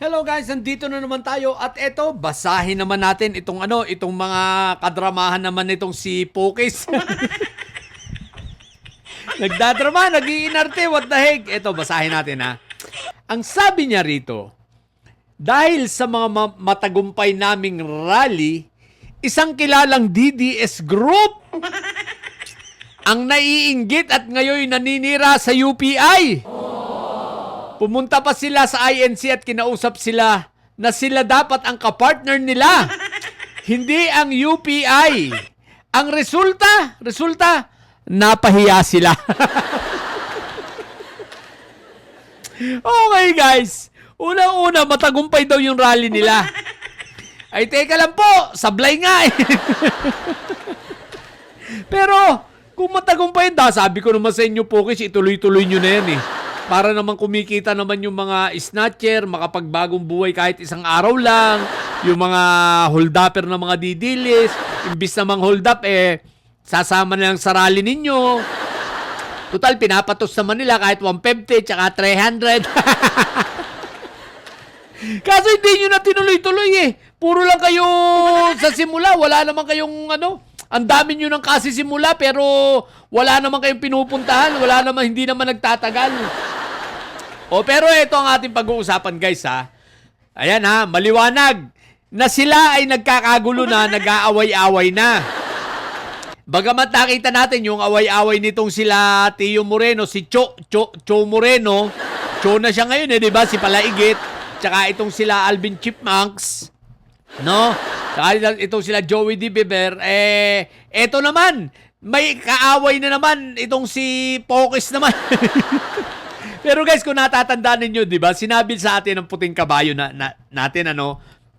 Hello guys, nandito na naman tayo at eto, basahin naman natin itong mga kadramahan naman nitong si Pokis. Nagdadrama, nag-iinarte, what the heck? Eto, basahin natin ha. Ang sabi niya rito, dahil sa mga matagumpay naming rally, isang kilalang DDS group ang naiinggit at ngayon naninira sa UPI. Pumunta pa sila sa INC at kinausap sila na sila dapat ang kapartner nila. Hindi ang UPI. Ang resulta, napahiya sila. Okay guys, unang-una matagumpay daw yung rally nila. Ay teka lang po, sablay nga eh. Pero kung matagumpay, sabi ko naman sa inyo Pokis, ituloy-tuloy nyo na yan eh. Para naman kumikita naman yung mga snatcher, makapagbagong buhay kahit isang araw lang. Yung mga hold-upper na mga didilis, imbis na mang hold-up sasama na lang sa rally ninyo. Total, pinapatos naman nila kahit 150 tsaka 300. Kaso hindi nyo na tinuloy-tuloy eh. Puro lang kayo sa simula. Wala naman kayong ang dami nyo nang kasisimula pero wala naman kayong pinupuntahan. Wala naman, hindi naman nagtatagal. Pero ito ang ating pag-uusapan guys ha. Ayan ha, maliwanag na sila ay nagkakagulo na, nag-aaway-away na. Bagamat nakita natin yung away-away nitong sila Tio Moreno, si Cho Moreno. Cho na siya ngayon di ba? Si Palaigit. Tsaka itong sila Alvin Chipmunks. No? Tsaka itong sila Joey D. Beber. Eto naman, may kaaway na naman itong si Pokis naman. Pero guys, kung natatandaan ninyo, di ba? Sinabi sa atin ng puting kabayo natin,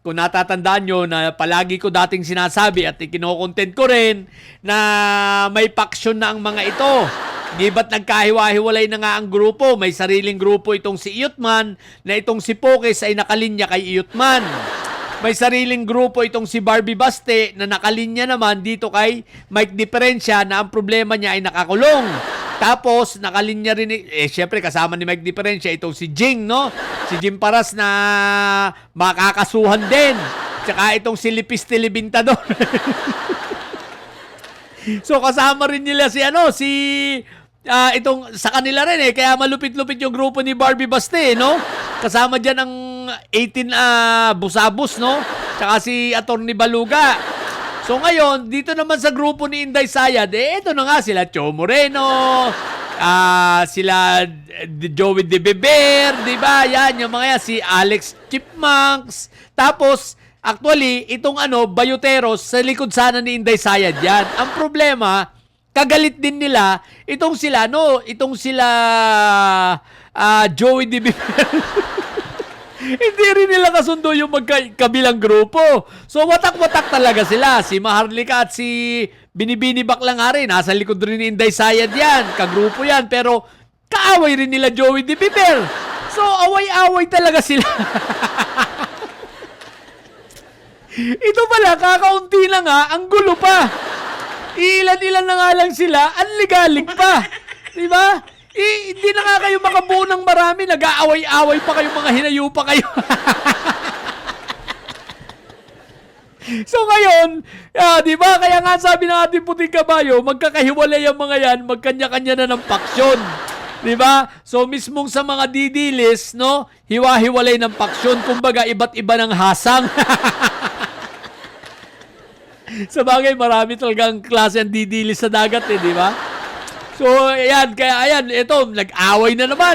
kung natatandaan nyo na palagi ko dating sinasabi at ikinokontent ko rin na may paksyon na ang mga ito. Di ba't nagkahiwa-hiwalay na nga ang grupo? May sariling grupo itong si Iyutman na itong si Pokis ay nakalinya kay Iyutman. May sariling grupo itong si Barbie Baste na nakalinya naman dito kay Mike Diferensya na ang problema niya ay nakakulong. Tapos, nakalinya rin, syempre kasama ni Mike Diferensya, itong si Jing, no? Si Jing Paras na makakasuhan din. Tsaka itong si Lipis Tilibintador. So, kasama rin nila itong, sa kanila rin kaya malupit-lupit yung grupo ni Barbie Baste, no? Kasama dyan ang 18 Busabus, no? Tsaka si Atty. Baluga. So ngayon, dito naman sa grupo ni Inday Sayad, ito na nga sila Cho Moreno, sila Joey De Beber, di ba? Yan, yung mga yan, si Alex Chipmunks. Tapos, actually, itong Bayoteros, sa likod sana ni Inday Sayad yan. Ang problema, kagalit din nila, itong sila Joey De Beber. Hindi rin nila kasundo yung magkabilang grupo. So, watak-watak talaga sila. Si Maharlika at si Binibini Baklang nga rin. Nasa likod rin ni Inday Sayad yan. Kagrupo yan. Pero, kaaway rin nila Joey De Beber. So, away-away talaga sila. Ito pala, kakaunti na nga, ang gulo pa. Ilan-ilan na nga lang sila, ang ligalig pa. Diba? Hindi na nga kayo makabuo ng marami, nag-aaway-aaway pa kayo, mga hinayo pa kayo. So ngayon, di ba? Kaya nga sabi ng ating puting kabayo, magkakahiwalay ang mga yan, magkanya-kanya na ng paksyon. Di ba? So mismong sa mga didilis, no? Hiwa-hiwalay ng paksyon, kumbaga iba't iba ng hasang. Sa bagay, marami talagang klase ang didilis sa dagat di ba? So, ayan, ito, nag-away na naman.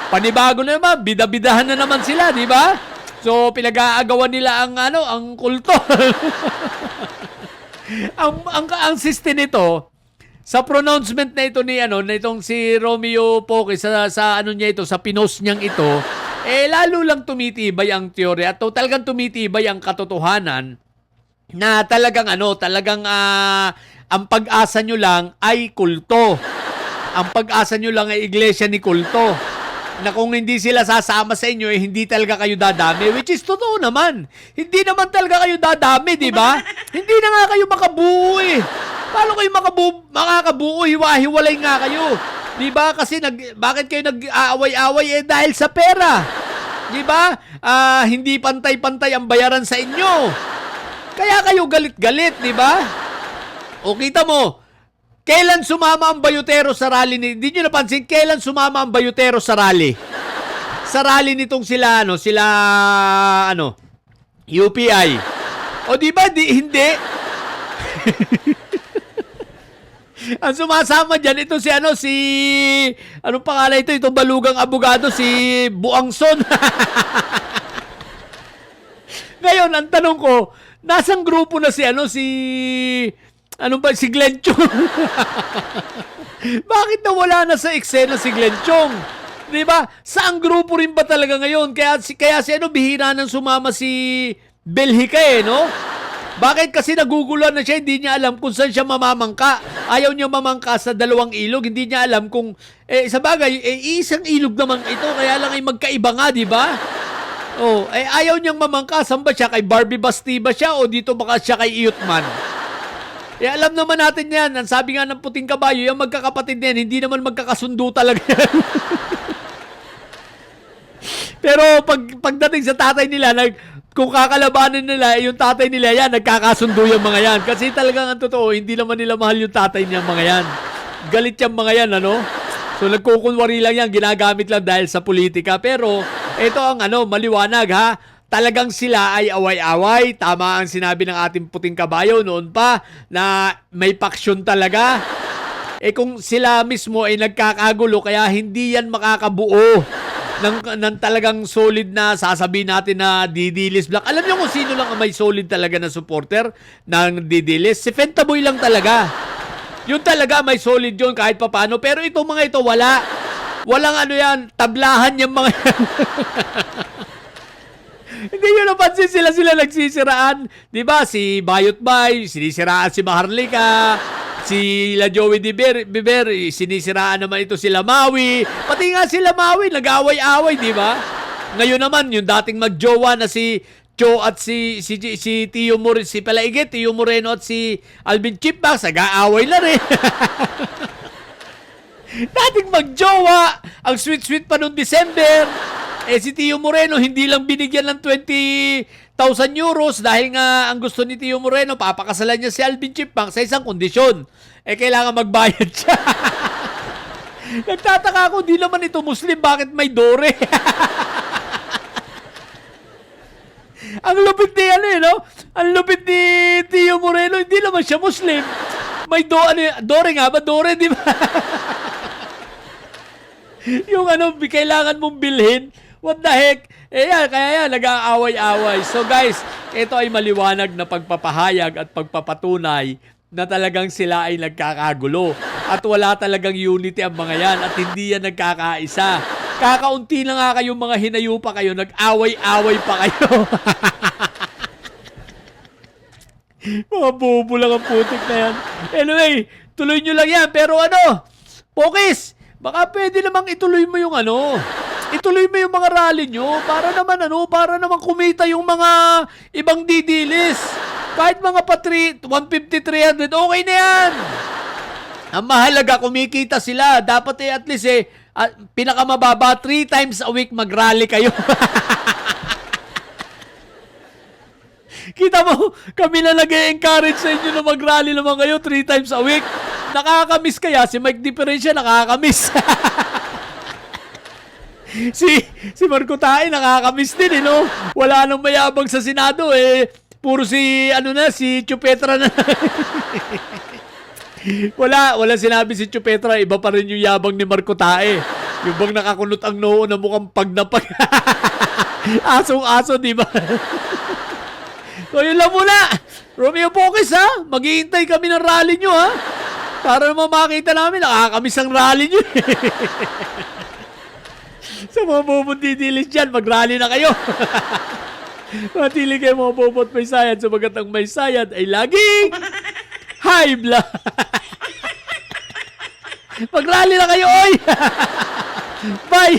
Panibago na naman, bida-bidahan na naman sila, di ba? So, pinag-aagawan nila ang kulto. ang siste nito, sa pronouncement na ito na itong si Romeo Pokis, sa pinost niyang ito, lalo lang tumitibay ang teorya at talagang tumitibay ang katotohanan na talagang ang pag-asa nyo lang ay kulto. Ang pag-asa nyo lang ay iglesia ni kulto. Na kung hindi sila sasama sa inyo, hindi talaga kayo dadami. Which is totoo naman. Hindi naman talaga kayo dadami, di ba? Hindi na nga kayo makabuo Paano kayo makakabuo? Hiwa-hiwalay nga kayo. Di ba? Kasi bakit kayo nag-aaway-away dahil sa pera. Di ba? Hindi pantay-pantay ang bayaran sa inyo. Kaya kayo galit-galit, di ba? O kita mo, kailan sumama ang bayotero sa rally ni... Hindi nyo napansin, kailan sumama ang bayotero sa rally? Sa rally nitong sila UPI. O di ba? Hindi. Ang sumasama dyan, ito anong pangalan ito? Itong balugang abogado, si Buangson. Ngayon, ang tanong ko, nasang grupo na si Glenn Chong? Bakit nawala na sa eksena si Glenn Chong? Di ba? Saang grupo rin ba talaga ngayon? Kaya bihira nang sumama si Belhica no? Bakit? Kasi naguguluhan na siya, hindi niya alam kung saan siya mamamangka. Ayaw niya mamangka sa dalawang ilog, hindi niya alam kung, sa bagay, isang ilog naman ito, kaya lang ay magkaiba nga, di ba? Ayaw niyang mamangka, saan ba siya? Kay Barbie Basti ba siya o dito baka siya kay Iyutman? Alam naman natin yan, ang sabi nga ng puting kabayo, yung magkakapatid na yan, hindi naman magkakasundo talaga yan. Pero pagdating sa tatay nila, kung kakalabanin nila, yung tatay nila yan, nagkakasundo yung mga yan. Kasi talagang ang totoo, hindi naman nila mahal yung tatay niya mga yan. Galit yung mga yan, So nagkukunwari lang yan, ginagamit lang dahil sa politika. Pero ito ang maliwanag ha. Talagang sila ay away-away. Tama ang sinabi ng ating puting kabayo noon pa na may paksyon talaga. Kung sila mismo ay nagkakagulo, kaya hindi yan makakabuo ng talagang solid na sasabihin natin na Didilis Black. Alam niyo kung sino lang ang may solid talaga na supporter ng Didilis? Si Fentaboy lang talaga. Yun talaga may solid yun kahit papano. Pero itong mga ito wala. Walang yan, tablahan yung mga yan. Hindi nyo napansin sila nagsisiraan. Diba? Si Bayot Bay, sinisiraan si Maharlika. Si Joey Biber, sinisiraan naman ito sila Maui. Pati nga sila Maui, nag-away-away, di ba? Ngayon naman, yung dating magjowa na si Cho at si Tio Moreno, si Palaigit, Tio Moreno at si Alvin Chipmax, nag-aaway na rin. Dating magjowa, ang sweet-sweet pa noong December. Si Tio Moreno, hindi lang binigyan ng 20,000 euros dahil nga ang gusto ni Tio Moreno, papakasalan niya si Alvin Chipmax sa isang kondisyon. Kailangan magbayad siya. Nagtataka ako, di naman ito Muslim, bakit may dore? Ang lupit ni Ang lupit ni Tio Moreno, hindi naman siya Muslim. May dore nga ba? Dore, di ba? Yung kailangan mong bilhin. What the heck? Kaya nag-aaway-away. So guys, ito ay maliwanag na pagpapahayag at pagpapatunay na talagang sila ay nagkakagulo. At wala talagang unity ang mga yan at hindi yan nagkakaisa. Kakaunti na nga kayong mga hinayupa kayo, nag-away-away pa kayo. Mga bobo lang ang putik na yan. Anyway, tuloy nyo lang yan. Pero Pokis, baka pwede namang ituloy mo yung ituloy mo yung mga rally nyo para naman kumita yung mga ibang Didilis. Kahit mga 150, 300, okay na yan. Ang mahalaga, kumikita sila. Dapat at least pinakamababa, 3 times a week mag-rally kayo. Kita mo, kami na nag-encourage sa inyo na mag-rally naman kayo 3 times a week. Nakakamiss kaya? Si Mike Diferensya nakakamiss. si Marco Tae nakakamiss din, Wala nang mayabang sa Senado, puro si Chupetra na. Wala sinabi si Chupetra, iba pa rin yung yabang ni Marco Tae. Yung bang nakakunot ang noo na mukhang pag na pag. Asong-aso, di ba? So yun lang muna. Romeo Pokis, ha? Maghihintay kami ng rally nyo, ha? Para naman makita namin, nakakamiss ang rally nyo. Sa mga bubundidilis dyan, mag-rally na kayo. Matili kayo mga bobot may sayad. Sumagat ang may sayad ay laging high blood. Mag-rally na kayo, oy! Bye!